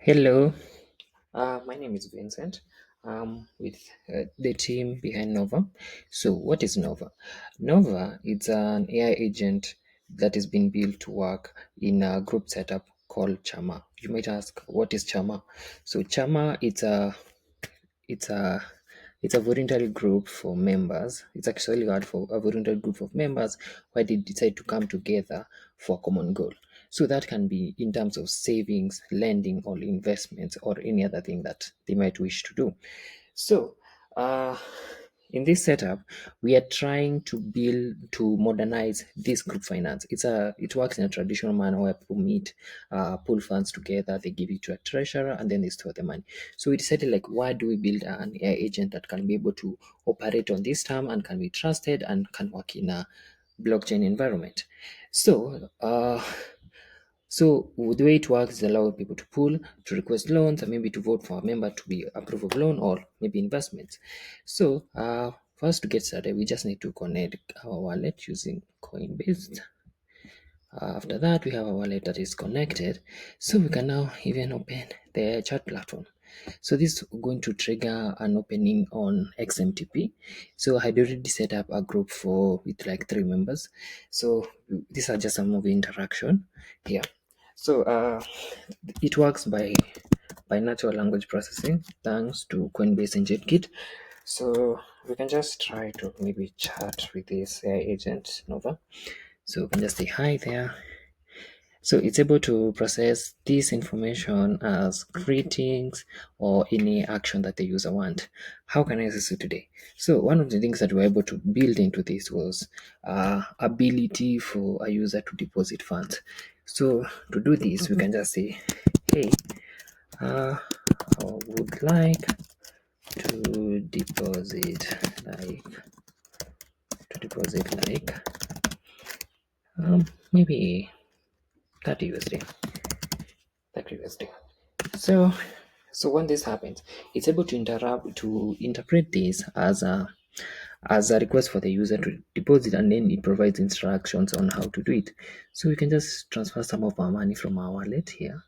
Hello, my name is Vincent. With the team behind Nova. So, what is Nova? Nova is an AI agent that is being built to work in a group setup called Chama. You might ask, what is Chama? So, Chama it's a it's a voluntary group for members. It's actually hard for a voluntary group of members where they decide to come together for a common goal. So that can be in terms of savings, lending, or investments, or any other thing that they might wish to do. So, uh, in this setup, we are trying to modernize this group finance. It works in a traditional manner where people meet, pull funds together, they give it to a treasurer, and then they store the money. So we decided, like, why do we build an AI agent that can be able to operate on this term and can be trusted and can work in a blockchain environment? So the way it works is allow people to pull, to request loans, and maybe to vote for a member to be approved of loan or maybe investments. So for us to get started, we just need to connect our wallet using Coinbase. After that, we have a wallet that is connected. So we can now even open the chat platform. So this is going to trigger an opening on XMTP. So I had already set up a group with like 3 members. So these are just some of the interaction here. So it works by natural language processing thanks to Coinbase and JetKit. So we can just try to maybe chat with this AI agent Nova. So we can just say hi there. So it's able to process this information as greetings or any action that the user want. How can I assist you today? So one of the things that we were able to build into this was ability for a user to deposit funds. So to do this, we can just say, hey, I would like to deposit like maybe 30 USD. 30 USD. So when this happens, it's able to interpret this as a request for the user to deposit, and then it provides instructions on how to do it. So we can just transfer some of our money from our wallet here,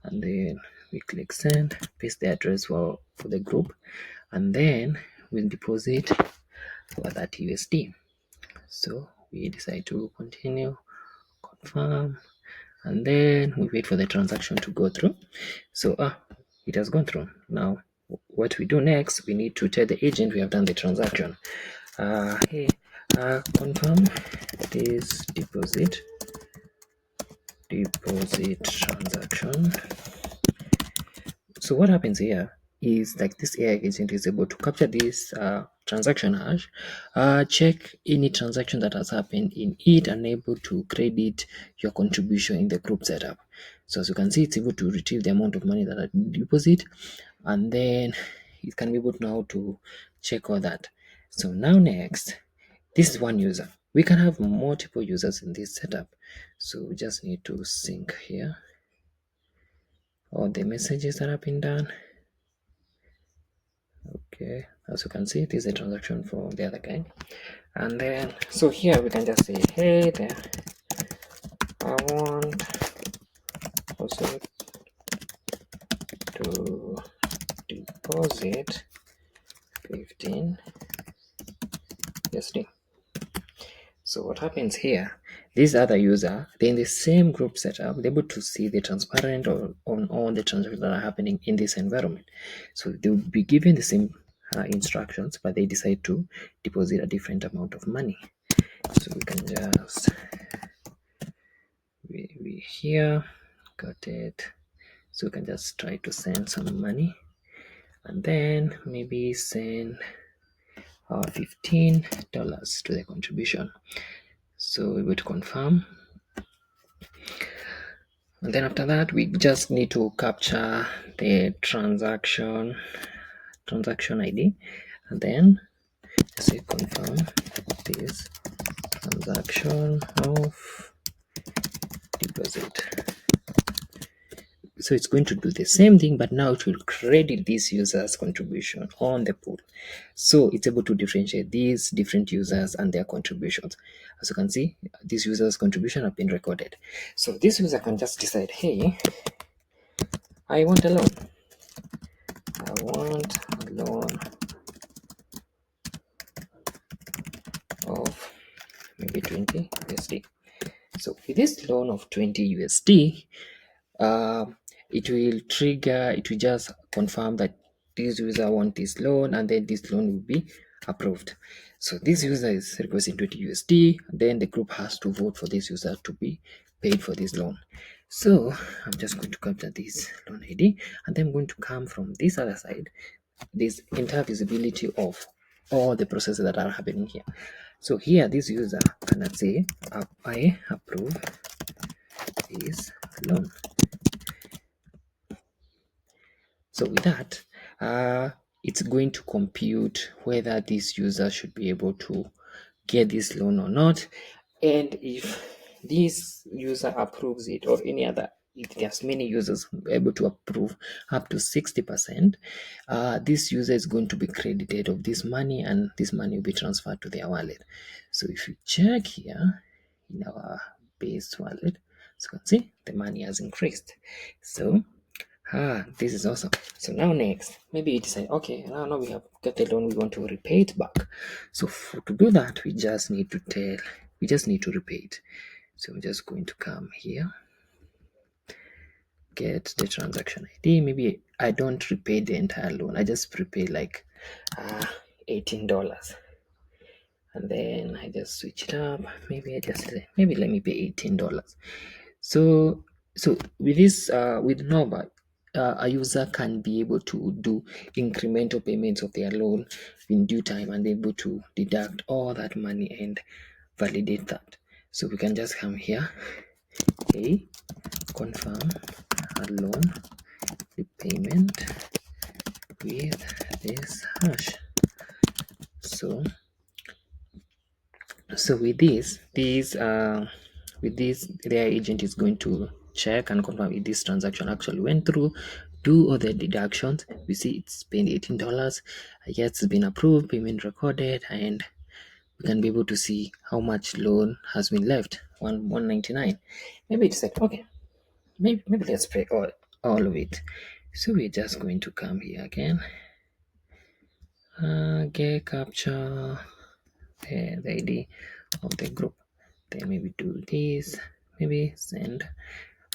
and then we click send, paste the address for the group, and then we'll deposit for that USD. So we decide to continue, confirm, and then we wait for the transaction to go through. So it has gone through. Now what we do next, we need to tell the agent we have done the transaction. Hey, confirm this deposit transaction. So what happens here is, like, this AI agent is able to capture this transaction hash, check any transaction that has happened in it, and able to credit your contribution in the group setup. So as you can see, it's able to retrieve the amount of money that I deposit, and then it can be able now to check all that. So now next, this is one user. We can have multiple users in this setup. So we just need to sync here all the messages that have been done. Okay, as you can see, this is a transaction for the other guy. And then, so here we can just say, hey there, I want also to deposit 15 USD. So what happens here, this other user, they're in the same group setup, they're able to see the transparent on all the transactions that are happening in this environment. So they'll be given the same instructions, but they decide to deposit a different amount of money. So we can just, we here, got it. So we can just try to send some money, and then maybe send $15 to the contribution. So we would confirm, and then after that we just need to capture the transaction ID, and then say confirm this transaction of deposit. So it's going to do the same thing, but now it will credit this user's contribution on the pool. So it's able to differentiate these different users and their contributions. As you can see, these users' contribution have been recorded. So this user can just decide, hey, I want a loan. I want a loan of maybe 20 USD. So with this loan of 20 USD, it will just confirm that this user want this loan, and then this loan will be approved. So this user is requesting 20 USD, then the group has to vote for this user to be paid for this loan. So I'm just going to capture this loan ID, and then I'm going to come from this other side, this entire visibility of all the processes that are happening here. So here this user can say I approve this loan. So with that, it's going to compute whether this user should be able to get this loan or not. And if this user approves it, or any other, if there's many users able to approve up to 60%, this user is going to be credited of this money, and this money will be transferred to their wallet. So if you check here in our base wallet, so you can see the money has increased. So this is awesome. So now next, maybe you decide, okay, now we have got the loan, we want to repay it back. So to do that, we just need to repay it. So I'm just going to come here, get the transaction ID. Maybe I don't repay the entire loan. I just prepay like $18. And then I just switch it up. Maybe let me pay $18. So with this, with Nova, a user can be able to do incremental payments of their loan in due time, and able to deduct all that money and validate that. So we can just come here, okay, confirm a loan repayment with this hash. So with this their agent is going to check and confirm if this transaction actually went through, do all the deductions. We see it's paying $18. Yes, it's been approved, payment recorded, and we can be able to see how much loan has been left, 199. Maybe it's like, okay, maybe let's pay all of it. So we're just going to come here again, get capture the ID of the group, then maybe do this, maybe send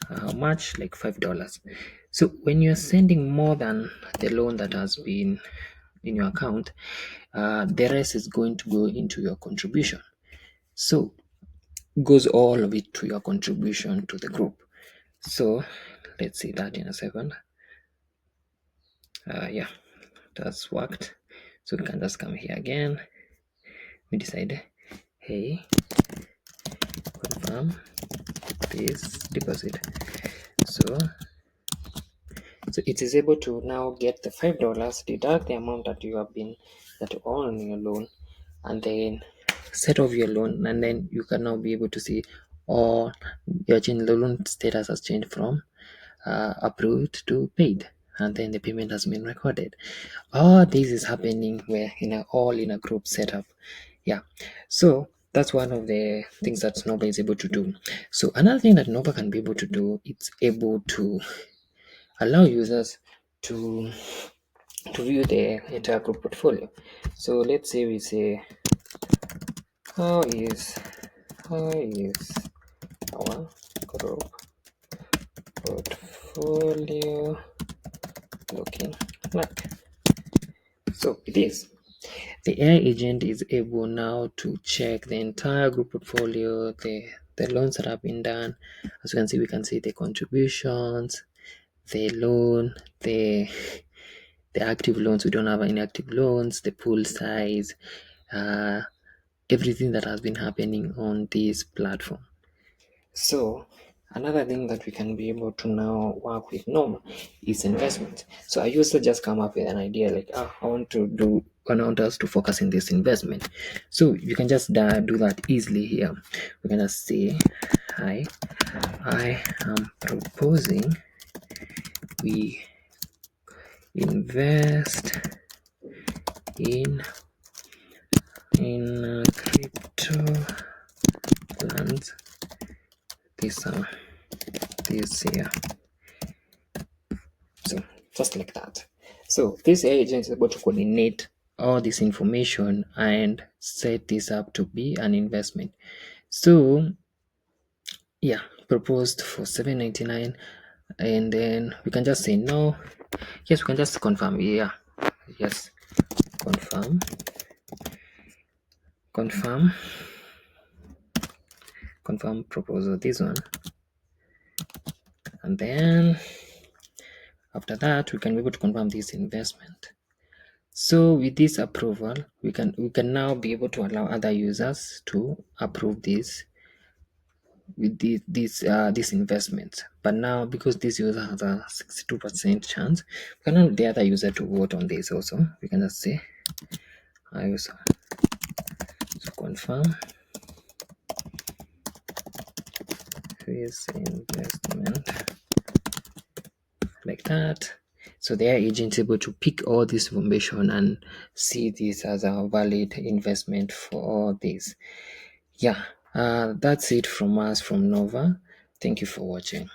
how much, like $5. So when you're sending more than the loan that has been in your account, the rest is going to go into your contribution. So goes all of it to your contribution to the group. So let's see that in a second. Yeah, that's worked. So we can just come here again. We decide, hey, confirm this deposit. So it is able to now get the $5, deduct the amount that you own on your loan, and then set off your loan, and then you can now be able to see all your loan status has changed from approved to paid, and then the payment has been recorded. All this is happening where all in a group setup. Yeah, so that's one of the things that Nova is able to do. So another thing that Nova can be able to do, it's able to allow users to view the entire group portfolio. So let's say we say, how is our group portfolio looking like? So it is. The AI agent is able now to check the entire group portfolio, the loans that have been done. As you can see, we can see the contributions, the loan, the active loans. We don't have any active loans, the pool size, everything that has been happening on this platform. So another thing that we can be able to now work with Nova is investment. So I used to just come up with an idea like, I want us to focus in this investment. So you can just do that easily here. We're gonna say, hi, I am proposing we invest in crypto plans this year. just like that. So this agent is able to coordinate all this information and set this up to be an investment. So yeah, proposed for 799, and then we can just say no. Yes, we can just confirm. Yeah, yes, confirm, confirm, confirm proposal, this one. And then after that, we can be able to confirm this investment. So with this approval, we can now be able to allow other users to approve this with this investment. But now, because this user has a 62% chance, we can allow the other user to vote on this also. We can just say I also confirm this investment, like that. So their agent is able to pick all this information and see this as a valid investment for all this. Yeah, that's it from us from Nova. Thank you for watching.